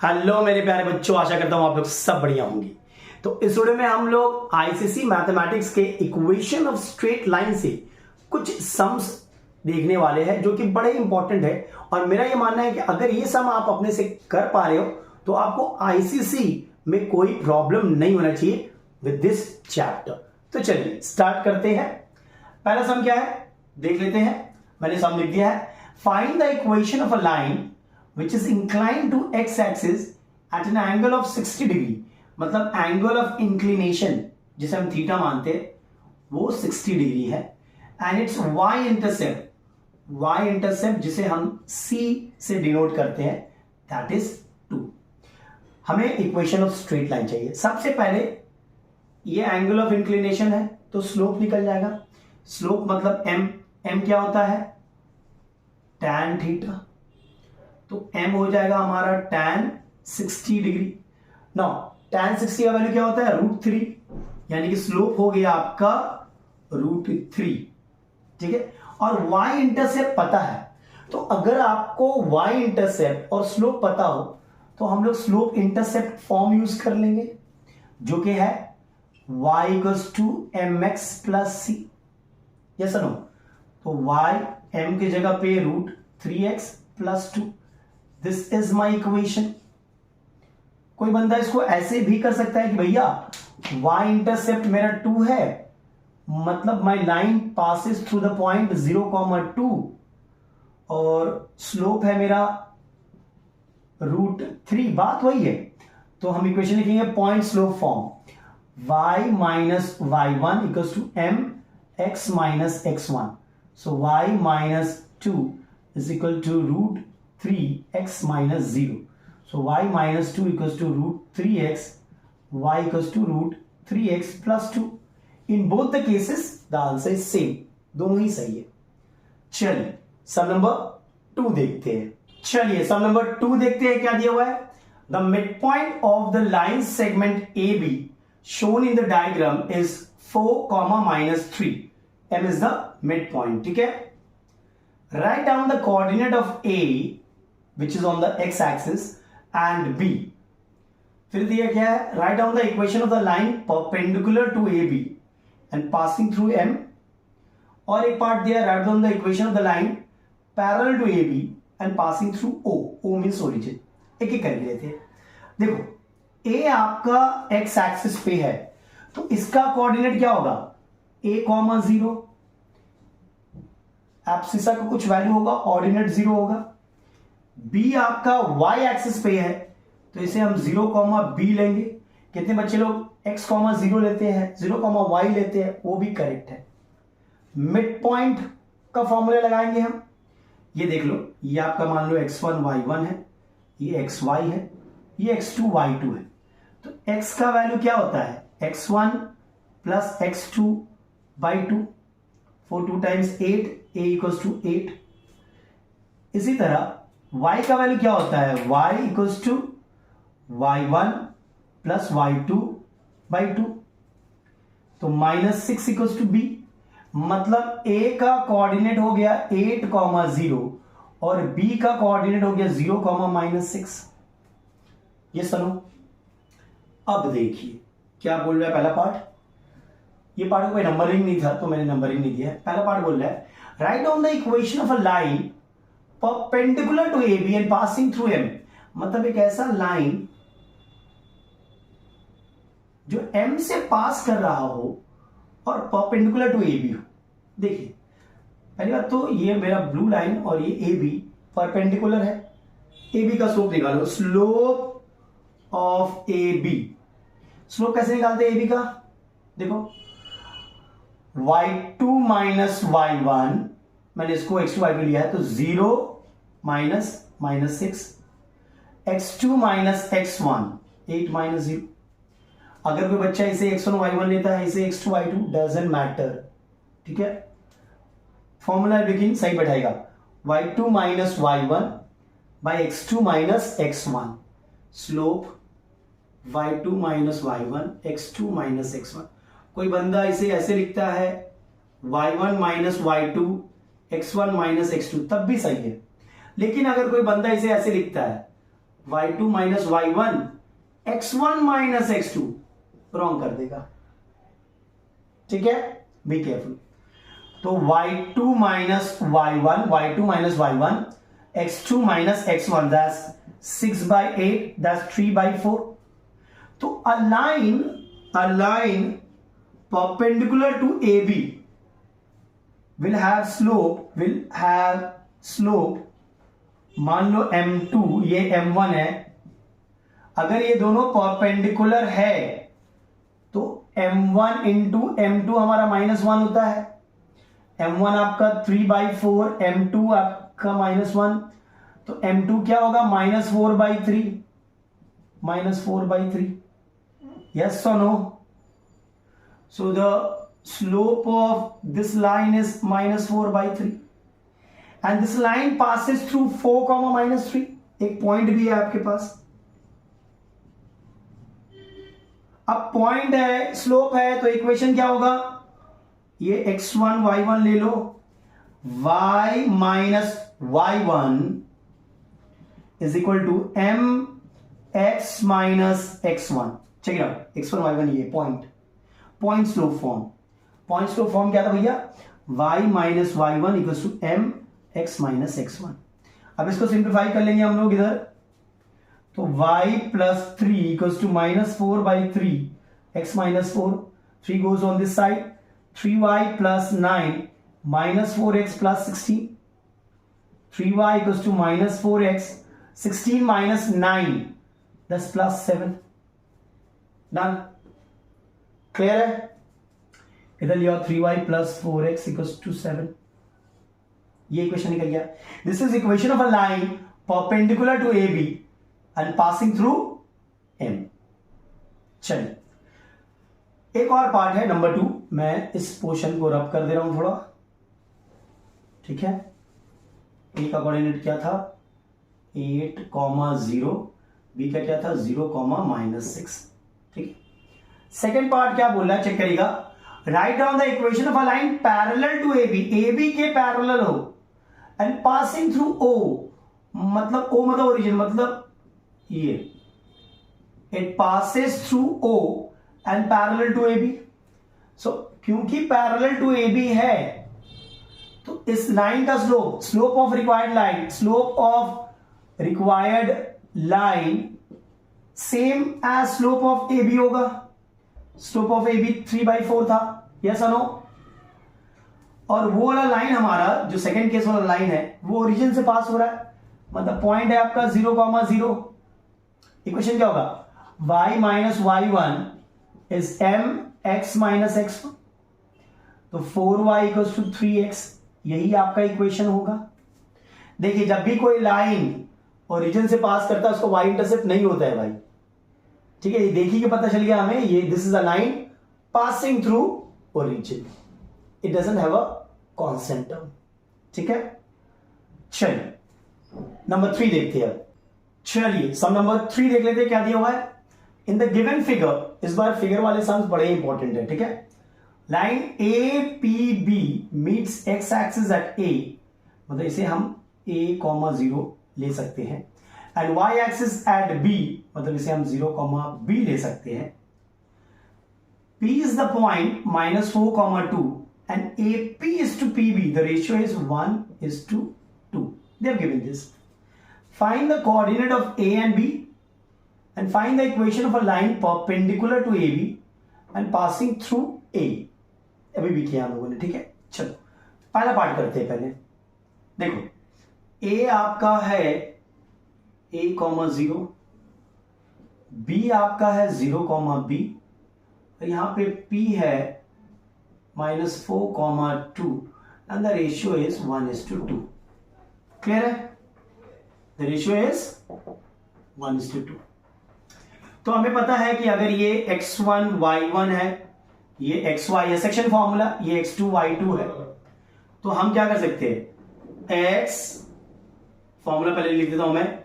Hello मेरे प्यारे बच्चों, आशा करता हूं आप लोग सब बढ़िया होंगे। तो इस वीडियो में हम लोग आईसीएसई मैथमेटिक्स के इक्वेशन ऑफ स्ट्रेट लाइन से कुछ सम्स देखने वाले हैं जो कि बड़े इंपॉर्टेंट है। और मेरा ये मानना है कि अगर ये सम आप अपने से कर पा रहे हो तो आपको आईसीएसई में कोई प्रॉब्लम नहीं होना चाहिए विद दिस चैप्टर। तो चलिए स्टार्ट करते हैं। पहला सम क्या है देख लेते हैं। मैंने सम लिख दिया है, find the equation of a line which is inclined to x axis at an angle of 60 degree। मतलब एंगल ऑफ इंक्लिनेशन जिसे हम थीटा मानते हैं वो 60 डिग्री है। एंड इट्स y इंटरसेप्ट जिसे हम c से डिनोट करते हैं दैट इज 2। हमें इक्वेशन ऑफ स्ट्रेट लाइन चाहिए। सबसे पहले ये एंगल ऑफ इंक्लिनेशन है तो स्लोप निकल जाएगा। स्लोप मतलब m क्या होता है tan थीटा, तो m हो जाएगा हमारा tan 60 डिग्री। नाउ tan 60 का वैल्यू क्या होता है √3, यानी कि स्लोप हो गया आपका √3। ठीक है, और y इंटरसेप्ट पता है, तो अगर आपको y इंटरसेप्ट और स्लोप पता हो तो हम लोग स्लोप इंटरसेप्ट फॉर्म यूज कर लेंगे जो कि है y = mx + c। Yes no, तो y m की जगह पे √3x + 2। This is my equation. कोई बंदा इसको ऐसे भी कर सकता है कि भैया y इंटरसेप्ट मेरा 2 है, मतलब माई line passes through the point 0,2 और स्लोप है मेरा √3। बात वही है, तो हम इक्वेशन लिखेंगे point slope form y - y1 = mx - x1। So y - 2 = √3x - 0। So y - 2 = √3x, y = √3x + 2। In both the cases the answer is same, दोनों ही सही है। चलिए सम नंबर 2 देखते हैं। चलिए सम नंबर 2 देखते हैं क्या दिया हुआ है। The midpoint of the line segment AB shown in the diagram is 4, -3। M is the midpoint। ठीक है, write down the coordinate of A which is on the x-axis and B। फिर दिया क्या है, write down the equation of the line perpendicular to AB and passing through M। और एक part दिया, write down the equation of the line parallel to AB and passing through O। O means origin। एक एक करके लेते हैं। देखो A आपका x-axis पे है तो इसका कोऑर्डिनेट क्या होगा A, 0। एब्सिसा का कुछ वैल्यू होगा, ऑर्डिनेट 0 होगा। बी आपका y एक्सिस पे है तो इसे हम 0, b लेंगे। कितने बच्चे लोग x, 0 लेते हैं, 0, y लेते हैं, वो भी करेक्ट है। मिड पॉइंट का फॉर्मूला लगाएंगे हम। ये देख लो, ये आपका मान लो x1 y1 है, ये xy है, ये x2 y2 है। तो x का वैल्यू क्या होता है x1 + x2/2। 4 2 × 8, a = 8। इसी तरह y का वैल्यू क्या होता है y = y1 + y2/2। तो -6 = b। मतलब a का कोऑर्डिनेट हो गया 8, 0 और b का कोऑर्डिनेट हो गया 0, -6। ये सुनो, अब देखिए क्या बोल रहा है पहला पार्ट। ये पार्ट कोई नंबरिंग नहीं था तो मैंने नंबरिंग नहीं दिया है। पहला पार्ट बोल रहा है, write down the equation of a line perpendicular to AB and passing through M। मतलब एक ऐसा लाइन जो M से पास कर रहा हो और परपेंडिकुलर टू AB हो। देखिए पहली बात तो ये मेरा ब्लू लाइन और ये AB परपेंडिकुलर है। AB का स्लोप निकालो, स्लोप ऑफ AB। स्लोप कैसे निकालते हैं AB का, देखो y2 - y1, मैंने इसको x2 y2 लिया है तो 0 - -6, x2 - x1 8 - 0। अगर कोई बच्चा इसे x1 y1 लेता है, इसे x2 y2, डजंट मैटर। ठीक है, फॉर्मूला लेकिन सही बैठाएगा y2 - y1 / x2 - x1। Slope y2 - y1 x2 - x1। कोई बंदा इसे ऐसे लिखता है y1 - y2 x1 - x2, तब भी सही है। लेकिन अगर कोई बंदा इसे ऐसे लिखता है y2 minus y1 x1 minus x2 wrong कर देगा, ठीक है, बी केयरफुल। तो y2 minus y1 x2 minus x1 that's 6/8 that's 3/4। तो a line perpendicular to AB will have slope मान लो m2, ये m1 है। अगर ये दोनों परपेंडिकुलर है तो m1 इंटू m2 हमारा -1 होता है। m1 आपका 3/4, m2 आपका -1, तो m2 क्या होगा? -4/3। Yes or no? So the slope of this line is -4/3 and this line passes through 4, -3। एक पॉइंट भी है आपके पास। अब पॉइंट है, स्लोप है, तो इक्वेशन क्या होगा? ये x1 y1 ले लो, y minus y1 is equal to mx minus x1। Check it out, x1 y1 ये पॉइंट स्लोप फॉर्म क्या था भैया? y minus y1 equal to mx minus x1। अब इसको सिंप्लीफाई कर लेंगे हम लोग इधर, तो y plus 3 equal to -4/3 x minus 4, 3 goes on this side, 3y plus 9 minus 4x plus 16, 3y equals to -4x, 16 minus 9 that's plus 7। Done, clear है? इधर लिया 3y plus 4x equals to 7, ये इक्वेशन निकल गया। This is equation of a line perpendicular to AB and passing through M। चलिए एक और part है नंबर 2, मैं इस पोर्शन को रब कर दे रहा हूं थोड़ा, ठीक है। ए का कोऑर्डिनेट क्या था? 8,0, बी का क्या था? 0,-6, ठीक है। सेकेंड पार्ट क्या बोल रहा है, चेक करिएगा। Write down the equation of a line parallel to AB के पैरेलल हो एंड पासिंग थ्रू O, मतलब O मतलब ओरिजिन, मतलब ये it passes through O and parallel to AB। So क्योंकि पैरेलल टू AB है तो इस लाइन का slope of required line same as slope of AB होगा। स्लोप ऑफ AB 3/4 था, यस और नो? और वो वाला लाइन हमारा जो सेकेंड केस वाला लाइन है वो ओरिजिन से पास हो रहा है, मतलब पॉइंट है आपका 0,0। इक्वेशन क्या होगा? y minus y1 is mx minus x1, तो 4y इक्वल्स टू 3x, यही आपका इक्वेशन होगा। देखिए जब भी कोई लाइन ओरिजिन से पास करता है उसको y इंटरसेप्ट नहीं होता है भाई, ठीक है। ये देखिए कि पता चल गया हमें, ये this is a line passing through origin, it doesn't have a constant term, ठीक है। चलिए नंबर 3 देखते हैं। चलिए सम नंबर 3 देख लेते हैं क्या दिया हुआ है। इन द गिवन फिगर, इस बार फिगर वाले सम्स बड़े इंपॉर्टेंट है, ठीक है। Line APB meets x axis at A, मतलब इसे हम A,0 ले सकते हैं, and y axis at B, मतलब इसे हम 0,B ले सकते हैं। P is the point -4,2 and AP is to PB, the ratio is 1:2. They have given this. Find the coordinate of A and B and find the equation of a line perpendicular to AB and passing through A। अभी भी किया हम लोगों ने, ठीक है। चलो पहला पार्ट करते हैं पहले। देखो A आपका है A,0, B आपका है 0,B, यहां पे P है -4,2 and the ratio is 1:2। Clear है? The ratio is 1:2। तो हमें पता है कि अगर ये x1 y1 है, ये xy है, सेक्शन फॉर्मूला, ये x2 y2 है, तो हम क्या कर सकते हैं? x फॉर्मूला पहले लिख देता हूं मैं,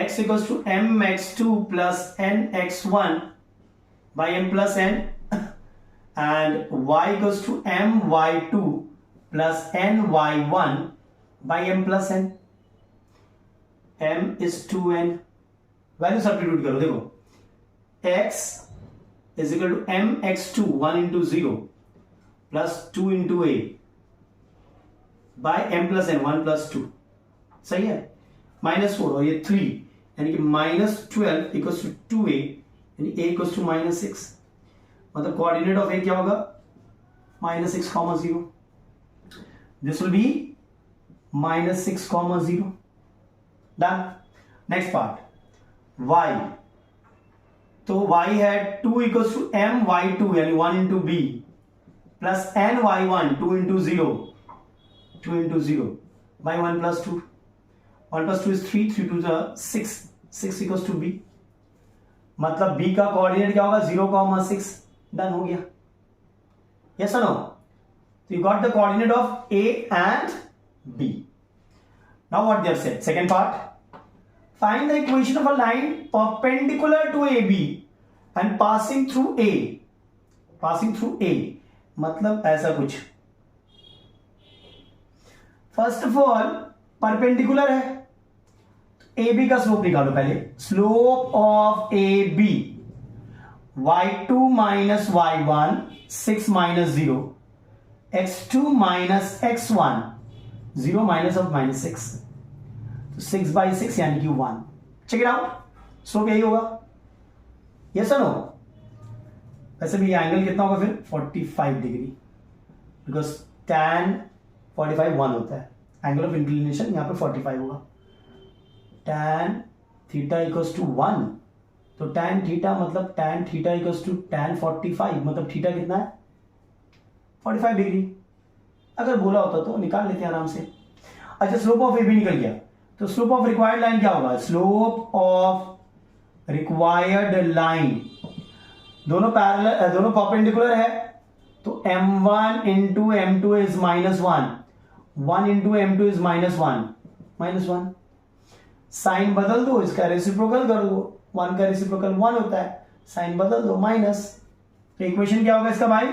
x equals to mx2 plus nx1 by m plus n, and y equals to my2 plus ny1 by m plus n। m is 2n, value substitute करो, देखो x is equal to m x two 1 into 0 plus 2 into a by m plus n 1 plus 2, सही है, -4 और ये 3, यानी कि -12 equals to 2a, यानी a equals to -6, मतलब कोऑर्डिनेट ऑफ a क्या होगा, -6, -0. This will be -6, -0. Done. Next part y, तो y है 2 इक्वल्स टू m y2 यानी 1 into b plus n y1 2 into 0 by 1 plus 2. 1 plus 2 is 3, 3 to the 6, 6 equals to b. मतलब b का coordinate क्या होगा, 0,6. Done हो गया. यस और no? So you got the coordinate of a and b. Now what they have said, second part, find the equation of a line perpendicular to AB and passing through A. passing through A मतलब ऐसा कुछ. First of all perpendicular है, A B का slope निकालो पहले. Slope of a b y2 minus y1 6 minus 0 x2 minus x1 0 minus of -6, तो 6/6 यानी कि 1. चेक इट आउट, स्लोप यही होगा. यस और नो? वैसे भी एंगल कितना होगा फिर 45 डिग्री, बिकॉज tan 45 1 होता है. एंगल ऑफ इंक्लिनेशन यहां पे 45 होगा. tan थीटा इक्वल्स टू 1, तो tan थीटा मतलब tan theta equals to tan 45, मतलब थीटा कितना है 45 डिग्री. अगर बोला होता तो निकाल लेते हैं आराम से. अच्छा, स्लोप ऑफ ए बी निकल गया, तो स्लोप ऑफ रिक्वायर्ड लाइन क्या होगा, स्लोप ऑफ रिक्वायर्ड लाइन, दोनों पैरेलल, दोनों परपेंडिकुलर है, तो m1 into m2 is -1, 1 into m2 is -1. Sign बदल दो, इसका रेसिप्रोकल कर दो, 1 का रेसिप्रोकल 1 होता है, साइन बदल दो माइनस. तो इक्वेशन क्या होगा इसका भाई,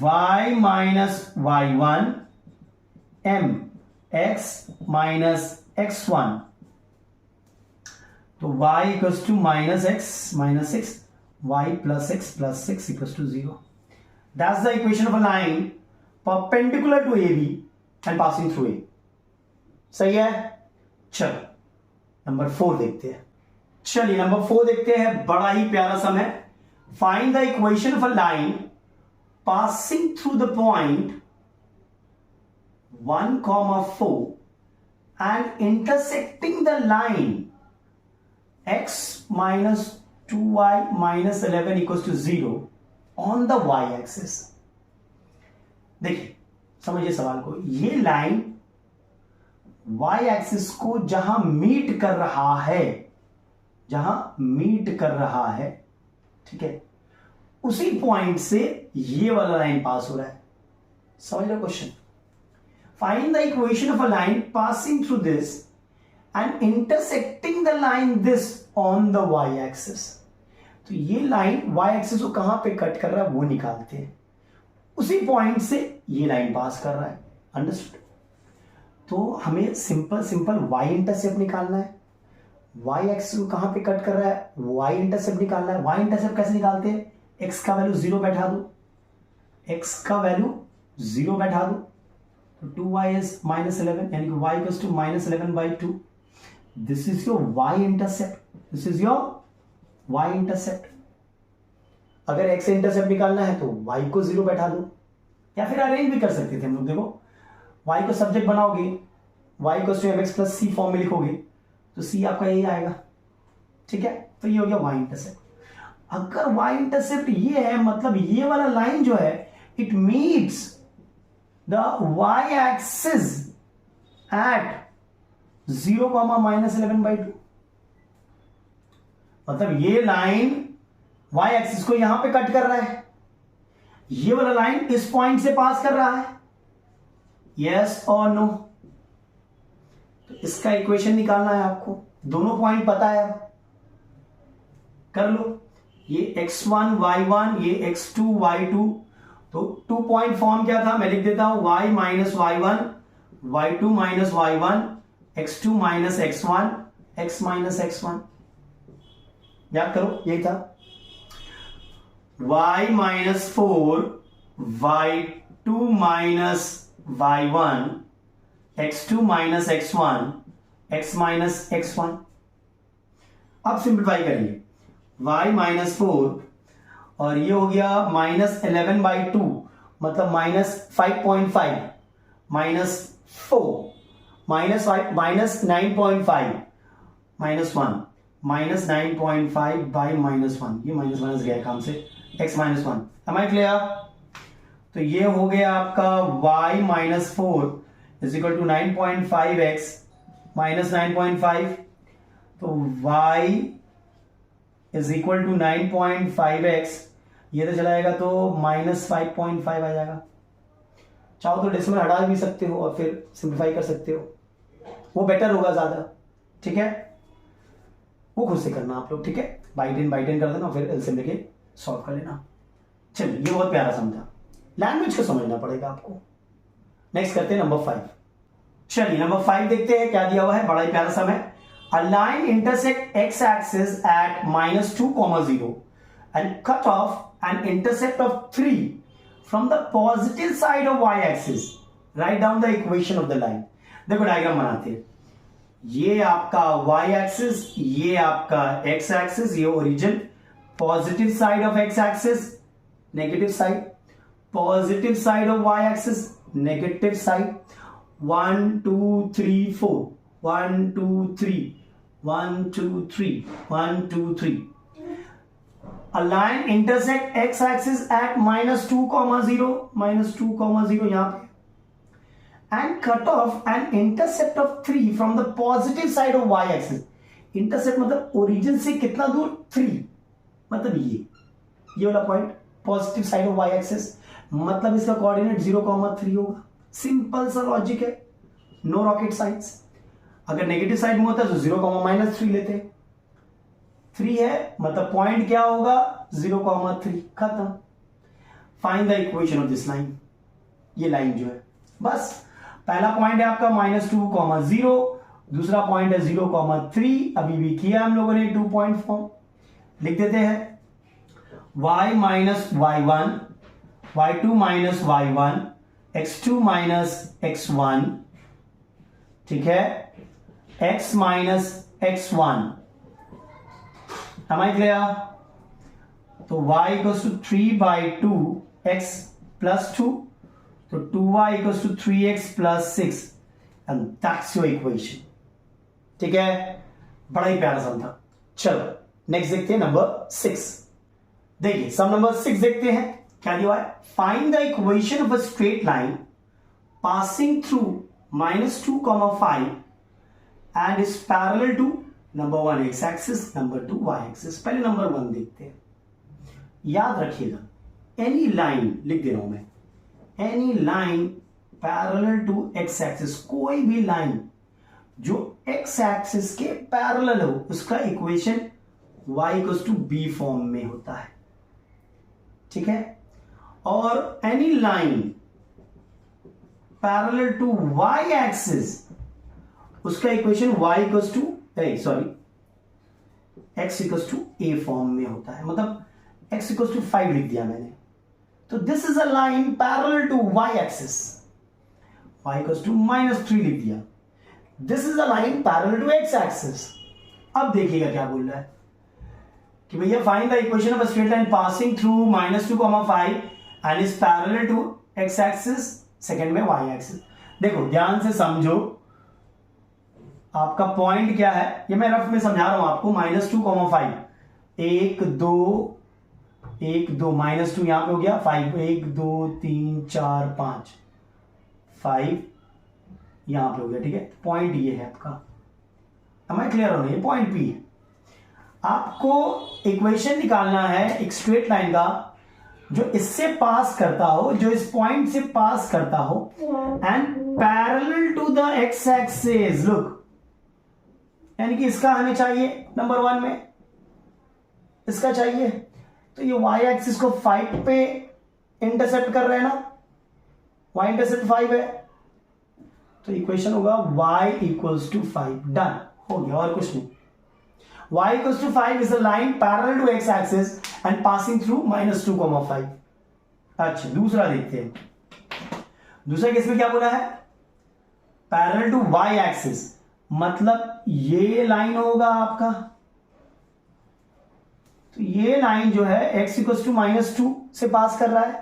y minus y1 m x minus x1, तो y equals to -6 y plus x equals to 0. That's the equation of a line perpendicular to AB and passing through A. सही है. चलो नंबर 4 देखते हैं. चलिए नंबर 4 देखते हैं, बड़ा ही प्यारा सम है. Find the equation of a line passing through the point 1,4 and intersecting the line x minus 2y minus 11 equals to 0 on the y axis. देखिए समझिए सवाल को, ये लाइन y एक्सिस को जहां मीट कर रहा है, ठीक है, उसी पॉइंट से ये वाला लाइन पास हो रहा है. समझ लो question. Find the equation of a line passing through this and intersecting the line this on the y axis. तो ये लाइन y एक्सिस को कहां पे कट कर रहा है वो निकालते हैं. उसी पॉइंट से ये लाइन पास कर रहा है. अंडरस्टूड? तो हमें सिंपल y इंटरसेप्ट निकालना है. y एक्सिस को कहां पे कट कर रहा है, y इंटरसेप्ट निकालना है. y इंटरसेप्ट कैसे निकालते हैं, x का वैल्यू 0 बैठा दो, तो 2y is -11 यानी कि y equals to -11/2. This is your y intercept. अगर x इंटरसेप्ट निकालना है तो y को 0 बैठा दो, या फिर अरेंज भी कर सकते थे हम लोग. देखो y को सब्जेक्ट बनाओगे, y को mx प्लस c फॉर्म में लिखोगे, तो c आपका यही आएगा. ठीक है, तो ये हो गया y इंटरसेप्ट. अगर y इंटरसेप्ट ये है, मतलब ये वाला लाइन जो है it meets the y axis at 0, -11/2. मतलब ये लाइन y एक्सिस को यहां पे कट कर रहा है, ये वाला लाइन इस पॉइंट से पास कर रहा है. यस और नो? तो इसका इक्वेशन निकालना है आपको. दोनों पॉइंट पता है, अब कर लो. ये x1 y1, ये x2 y2. तो 2 पॉइंट फॉर्म क्या था, मैं लिख देता हूं, y minus y1, y2 minus y1, x2 minus x1, x minus x1. याद करो, यही था y minus 4 y2 minus y1 x2 minus x1 x minus x1। अब सिंप्लीफाई करिए, y माइनस 4 और ये हो गया माइनस 11/2 मतलब minus 5.5 minus 4 minus 9.5 minus 1 minus 9.5 by minus 1, ये माइनस माइनस गया काम से, x minus 1। Am I clear? तो ये हो गया आपका y minus 4 is equal to 9.5x minus 9.5, तो y is equal to 9.5x, ये तो चलाएगा तो माइनस 5.5 आ जाएगा। चाहो तो डेसिमल हटा भी सकते हो और फिर सिंप्लीफाई कर सकते हो, वो बेटर होगा ज्यादा। ठीक है, वो खुद से करना आप लोग, ठीक है, बाई टेन कर देना, फिर एलसीएम लेके सॉल्व कर लेना। चलिए, ये बहुत प्यारा समझा, लैंग्वेज को समझना पड़ेगा आपको। नेक्स्ट करते हैं नंबर 5। चलिए नंबर 5 देखते हैं क्या दिया हुआ है, बड़ा ही प्यारा सा है। A line intersect x-axis at -2, 0 and cut off an intercept of 3 from the positive side of y-axis. Write down the equation of the line. देखो डायग्राम बनाते हैं, ये आपका y-axis, ये आपका x-axis, ये origin, positive side of x-axis, negative side, positive side of y-axis, negative side, 1 2 3 4 1 2 3 1 2 3 1 2 3। A line intersect x-axis at -2, 0 -2, 0 यहां पे, and cut off an intercept of 3 from the positive side of y-axis. Intercept मतलब origin से कितना दूर, 3, मतलब ये वाला point positive side of y-axis, मतलब इसका कोऑर्डिनेट 0,3 होगा। सिंपल सा लॉजिक है, नो रॉकेट साइंस। अगर नेगेटिव साइड में होता है तो 0,-3 लेते, 3 है मतलब पॉइंट क्या होगा, 0,3, खत्म। Find the equation of this line, ये लाइन जो है, बस पहला पॉइंट है आपका -2, 0, दूसरा पॉइंट है 0,3, अभी भी किया हम लोगों ने 2 पॉइंट फॉर्म। लिख देते हैं y minus y1 y2 minus y1 x2 minus x1, ठीक है, x minus x1। Am I clear? तो y equals to 3/2 x plus 2, तो 2y equals to 3x plus 6 and that's your equation. ठीक है, बड़ा ही प्यारा सम था। चलो नेक्स्ट देखते हैं नंबर 6। देखिए सम नंबर 6 देखते हैं क्या दिया है। Find the equation of a straight line passing through -2, 5 and is parallel to number 1 x axis, number 2 y axis। पहले नंबर 1 देखते हैं, याद रखिएगा, एनी लाइन लिख दे रहा हूं मैं, any line parallel to x axis, कोई भी लाइन जो x axis के पैरेलल हो उसका equation y equals to b form में होता है। ठीक है, और any line parallel to y axis उसका equation y equals to x equals to a form में होता है, मतलब x इक्वल्स टू 5 लिख दिया मैंने। तो this is a line parallel to y axis, y equals to -3 लिख दिया। This is a line parallel to x axis. अब देखिएगा क्या बोल रहा है कि भैया find the equation of a straight line passing through -2, 5 and is parallel to x axis, second में y एक्सिस। देखो ध्यान से समझो, आपका पॉइंट क्या है, ये मैं रफ में समझा रहा हूं आपको। -2, 5, 1 2 1 2 -2 यहां पे हो गया, 5 1 2 3 4 5 5 यहां पे हो गया। ठीक है, पॉइंट ये है आपका। Am I clear होना, ये पॉइंट पी है। आपको इक्वेशन निकालना है एक स्ट्रेट लाइन का जो इससे पास करता हो, जो इस पॉइंट से पास करता हो and parallel to the x axis. Look, यानी कि इसका हमें चाहिए नंबर 1 में, इसका चाहिए, तो ये y एक्सिस को 5 पे इंटरसेप्ट कर रहे हैं ना, y इंटरसेप्ट 5 है, तो इक्वेशन होगा y इक्वल्स टू 5। डन हो गया, और कुछ नहीं। y equals to 5 is a line parallel to x axis and passing through -2, 5. अच्छा, दूसरा देखते हैं। दूसरा केस में क्या बोला है? पैरेलल टू y एक्सिस, मतलब ये लाइन होगा आपका, तो ये लाइन जो है x इक्वल टू -2 से पास कर रहा है,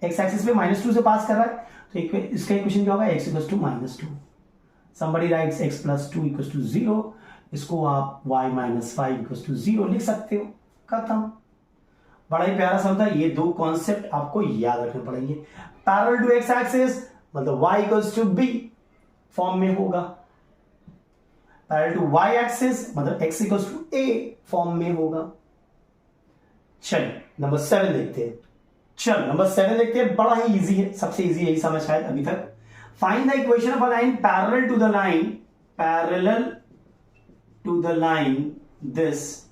x एक्सिस पे -2 से पास कर रहा है, तो इसका इक्वेशन क्या होगा? x equal to -2. somebody writes x plus 2 equals to 0, इसको आप y minus 5 equals to 0 लिख सकते हो। खत्म। बड़ा ही प्यारा सा होता है। ये दो कॉन्सेप्ट आपको याद रखने पड़ेंगे। पैरेलल टू x एक्सिस मतलब y equals to b form में होगा, पैरेलल टू y एक्सिस मतलब x equals to a form में होगा। चलिए नंबर 7 देखते हैं। चल नंबर 7 देखते हैं, बड़ा ही इजी है, सबसे इजी यही समझ शायद अभी तक। Find the equation of a line parallel to the line this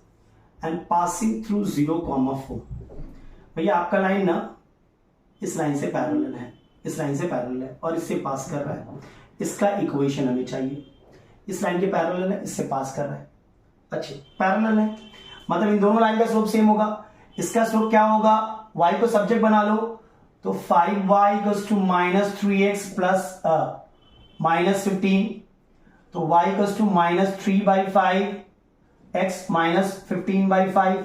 and passing through 0,4। भैया आपका लाइन ना इस लाइन से पैरेलल है, इस लाइन से पैरेलल है और इससे पास कर रहा है, इसका इक्वेशन हमें चाहिए। इस लाइन के पैरेलल है, इससे पास कर रहा है, अच्छे पैरेलल है, मतलब इन दोनों लाइन का स्लोप सेम होगा। इसका स्लोप क्या होगा? y को सब्जेक्ट बना लो तो 5y equals to -3x plus -15, तो y इक्वल्स टू -3/5 x -15/5,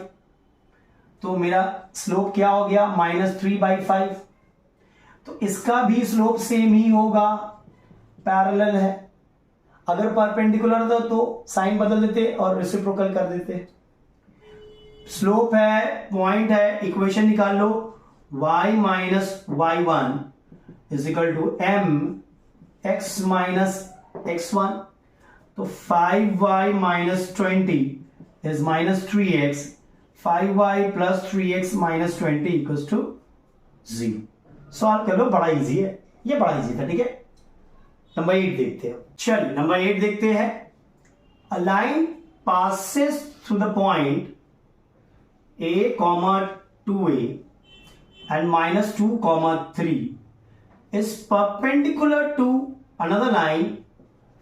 तो मेरा स्लोप क्या हो गया? -3/5। तो इसका भी स्लोप सेम ही होगा, पैरेलल है। अगर परपेंडिकुलर था तो साइन बदल देते और रेसिप्रोकल कर देते। स्लोप है, पॉइंट है, इक्वेशन निकाल लो, y minus y1 is equal to m x minus x1, तो 5y minus 20 is -3x, 5y plus 3x minus 20 equals to 0। Solve कर लो, बड़ा इजी है, ये बड़ा इजी था, ठीक है। नंबर 8 देखते हैं। चलिए नंबर 8 देखते हैं। A line passes through the point a, 2a and -2, 3 is perpendicular to another line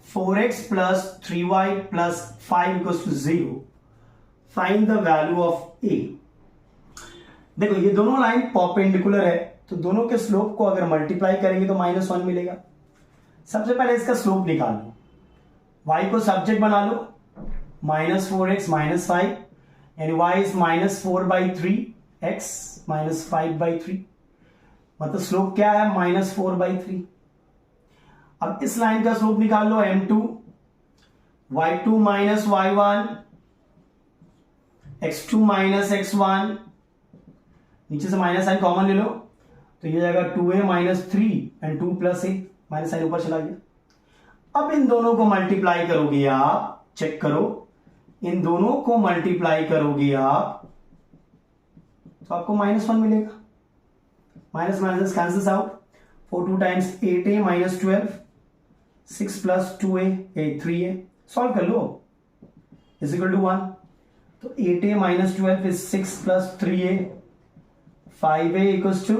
4x plus 3y plus 5 equals to 0. Find the value of a. देखो ये दोनों लाइन परपेंडिकुलर है, तो दोनों के स्लोप को अगर मल्टीप्लाई करेंगे तो -1 मिलेगा। सबसे पहले इसका स्लोप निकाल लो, y को सब्जेक्ट बना लो, -4x -5 यानी y इज -4/3 x -5/3, मतलब स्लोप क्या है? -4/3। अब इस लाइन का स्लोप निकाल लो, m2, y2 minus y1 x2 minus x1, नीचे से माइनस साइन कॉमन ले लो तो ये जाएगा 2a minus 3 and 2 plus a, minus sign ऊपर चला गया। अब इन दोनों को मल्टीप्लाई करोगे आप, चेक करो, इन दोनों को मल्टीप्लाई करोगे आप तो आपको -1 मिलेगा। Minus minus cancels out, 4 2 times 8a minus 12, 6 plus 2a 3a, solve कर लो, इज इक्वल टू 1, तो 8a minus 12 is 6 plus 3a, 5a equals to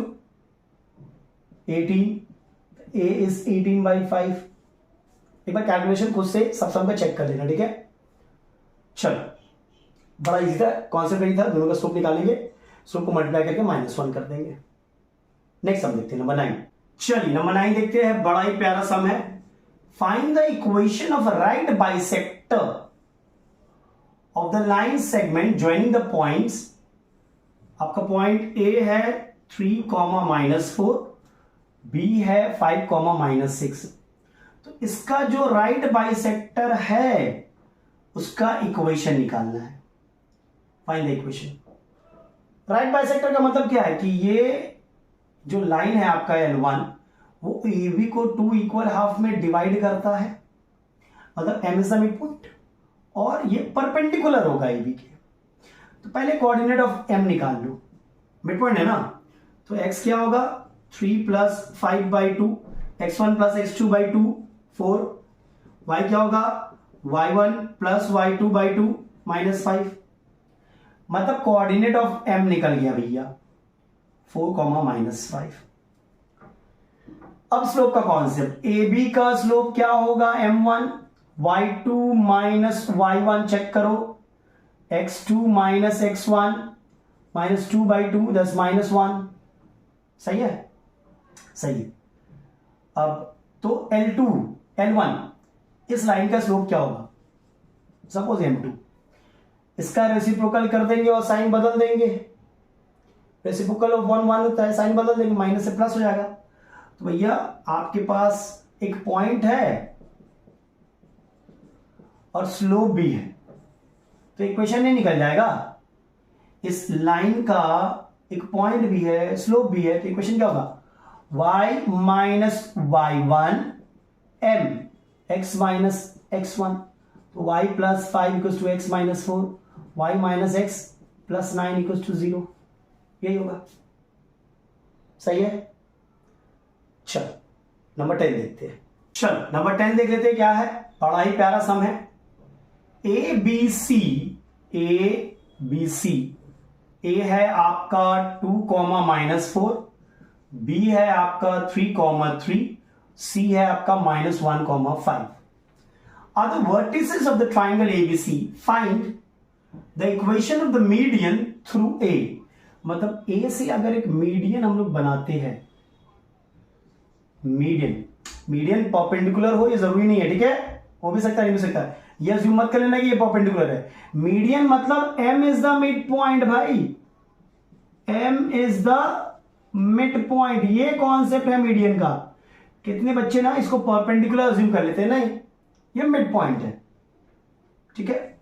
18, a is 18/5। एक बार कैलकुलेशन खुद से सब में चेक कर लेना, ठीक है। चलो बड़ा इजी था, कॉन्सेप्ट यही था, दोनों का स्लोप निकालेंगे, स्लोप को मल्टीप्लाई करके -1 कर देंगे। नेक्स्ट सम देखते हैं, नंबर 9। चलिए नंबर 9 देखते हैं, बड़ा ही प्यारा सम है। Find the equation of right bisector of the line segment joining the points. आपका पॉइंट ए है 3, -4, बी है 5, -6, तो इसका जो राइट बाइसेक्टर है उसका इक्वेशन निकालना है। Find the equation. Right bisector का मतलब क्या है कि ये जो लाइन है आपका L1 वो AB को 2 इक्वल हाफ में डिवाइड करता है, मतलब M is the mid point और ये परपेंडिकुलर होगा AB के। तो पहले कोऑर्डिनेट ऑफ M निकाल लो, मिड पॉइंट है ना, तो x क्या होगा? 3 plus 5/2, x1 plus x2/2 4, y क्या होगा? y1 प्लस y2/2 -5, मतलब कोऑर्डिनेट ऑफ m निकल गया भैया 4, -5। अब स्लोप का कॉन्सेप्ट, AB का स्लोप क्या होगा? m1, y2 minus y1 check करो, x2 माइनस x1 माइनस 2/2 दस माइनस 1, सही है, सही है। अब तो L2 L1 इस लाइन का स्लोप क्या होगा, सपोज M2, इसका रेसिप्रोकल कर देंगे और साइन बदल देंगे, रेसिप्रोकल ऑफ 1 1 होता है, साइन बदल देंगे, माइनस से प्लस हो जाएगा। तो भैया आपके पास एक पॉइंट है और स्लोप भी है, तो इक्वेशन नहीं निकल जाएगा। इस लाइन का एक पॉइंट भी है, स्लोप भी है, तो इक्वेशन क्या होगा, y minus y1 m x minus x1, तो y plus 5 equal to x minus 4, y minus x plus 9 equal to 0, यही होगा, सही है। चल नंबर 10 देखते हैं। चल नंबर 10 देख लेते हैं क्या है, बड़ा ही प्यारा सम है। ए बी सी ए है आपका 2, -4, बी है आपका 3, 3, सी है आपका -1, 5। Are the vertices of the triangle ABC? Find the equation of the median through A. मतलब A से अगर एक मीडियन हम लोग बनाते हैं, मीडियन परपेंडिकुलर हो ये जरूरी नहीं है, ठीक है, हो भी सकता है, नहीं भी सकता है, ये अज्यूम मत कर लेना कि ये परपेंडिकुलर है। मीडियन मतलब M is the mid point भाई, M is the mid point, ये कॉन्सेप्ट है मीडियन का। कितने बच्चे ना इसको परपेंडिकुलर अज्यूम कर लेते हैं, नहीं, ये मिड पॉइंट है, ठीक है।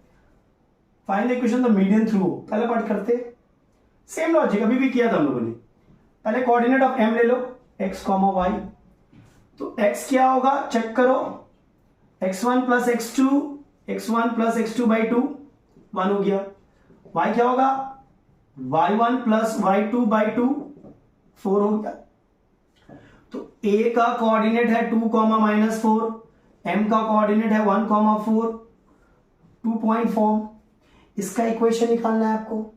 Find the equation the median through, पहला पार्ट करते, सेम लॉजिक अभी भी किया था हम लोगों ने। पहले कोऑर्डिनेट ऑफ m ले लो, x, y, तो x क्या होगा चेक करो, x1 plus x2, x1 plus x2/2 1 हो गया। y क्या होगा, y1 प्लस y2/2 4 हो गया। तो a का कोऑर्डिनेट है 2, -4, m का कोऑर्डिनेट है 1, 4, 2 पॉइंट फॉर्म। इसका इक्वेशन निकालना है आपको,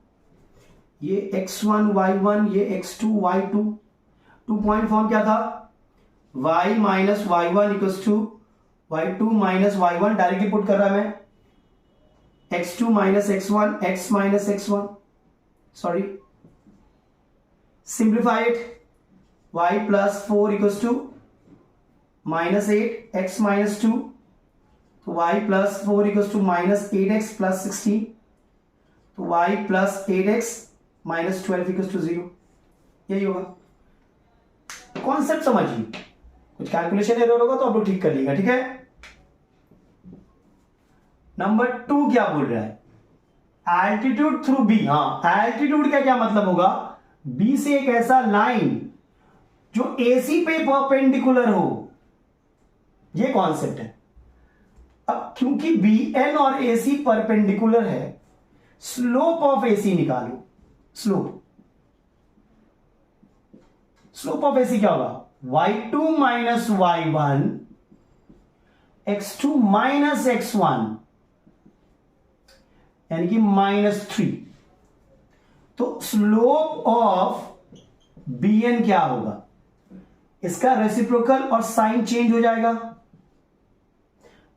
ये x1 y1, ये x2 y2, 2 पॉइंट फॉर्म क्या था, y minus y1 equals to y2 minus y1, directly put कर रहा है मैं, x2 minus x1, x minus x1, sorry, simplified, y plus 4 equals to -8 x minus 2, तो y plus 4 equals to -8x plus 16, तो y plus 8x minus 12 equals to 0, यही होगा। Concept समझिए, कुछ कैलकुलेशन एरर होगा तो आप लोग ठीक कर लीजिएगा, ठीक है। नंबर 2 क्या बोल रहा है, एल्टीट्यूड थ्रू बी। हाँ, एल्टीट्यूड का क्या मतलब होगा, बी से एक ऐसा लाइन जो एसी पे परपेंडिकुलर हो, ये कॉन्सेप्ट है। अब क्योंकि बी एन और एसी परपेंडिकुलर है, स्लोप ऑफ एसी निकालो, स्लोप ऑफ एसी क्या होगा, y2 minus y1 x2 minus x1 यानी कि -3। तो स्लोप ऑफ bn क्या होगा, इसका रेसिप्रोकल और साइन चेंज हो जाएगा,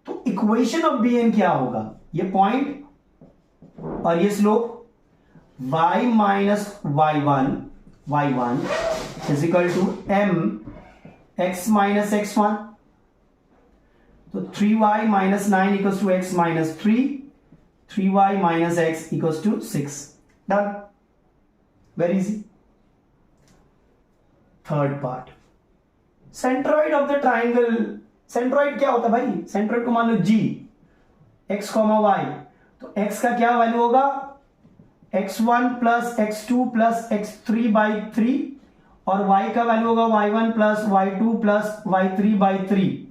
तो इक्वेशन ऑफ bn क्या होगा, ये पॉइंट और ये slope, y minus y1 is equal to m x minus x1, तो 3y minus 9 equals to x minus 3, 3y minus x equals to 6, done, very easy. Third part, centroid of the triangle. Centroid क्या होता है भाई, centroid को मान लो g, x, y, तो x का क्या वैल्यू होगा, x1 plus x2 plus x3/3, और y का वैल्यू होगा y1 plus y2 plus y3/3,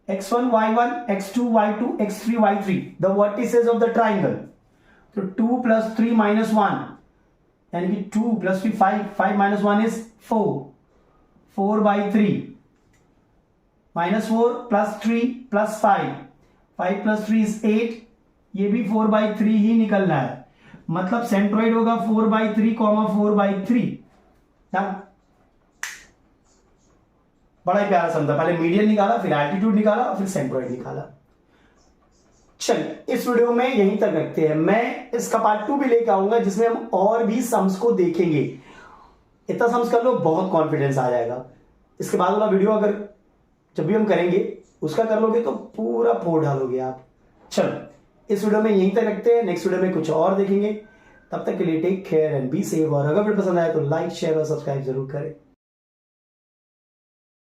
x1 y1 x2 y2 x3 y3, the vertices of the triangle. तो 2 प्लस 3 माइनस 1 यानी कि 2 plus 3 5, 5 minus 1 is 4, 4/3, minus 4 plus 3 plus 5, 5 plus 3 is 8, ये भी 4/3 ही निकलना है, मतलब सेंट्रॉइड होगा 4/3, 4/3। बड़ा ही प्यारा सम था, पहले मीडियन निकाला, फिर एल्टीट्यूड निकाला, फिर सेंट्रॉइड निकाला, चलिए इस वीडियो में यहीं तक रखते हैं। मैं इसका पार्ट 2 भी लेकर आऊंगा जिसमें हम और भी सम्स को देखेंगे। इतना सम्स कर लो, बहुत कॉन्फिडेंस आ जाएगा। इसके बाद वाला वीडियो अगर जब भी हम करेंगे उसका कर लोगे तो पूरा फोड़ डालोगे आप। चलो इस वीडियो में यहीं तक रखते हैं, नेक्स्ट वीडियो में कुछ और देखेंगे। तब तक के लिए take care and be safe. और अगर वीडियो पसंद आए तो लाइक शेयर और सब्सक्राइब जरूर करें।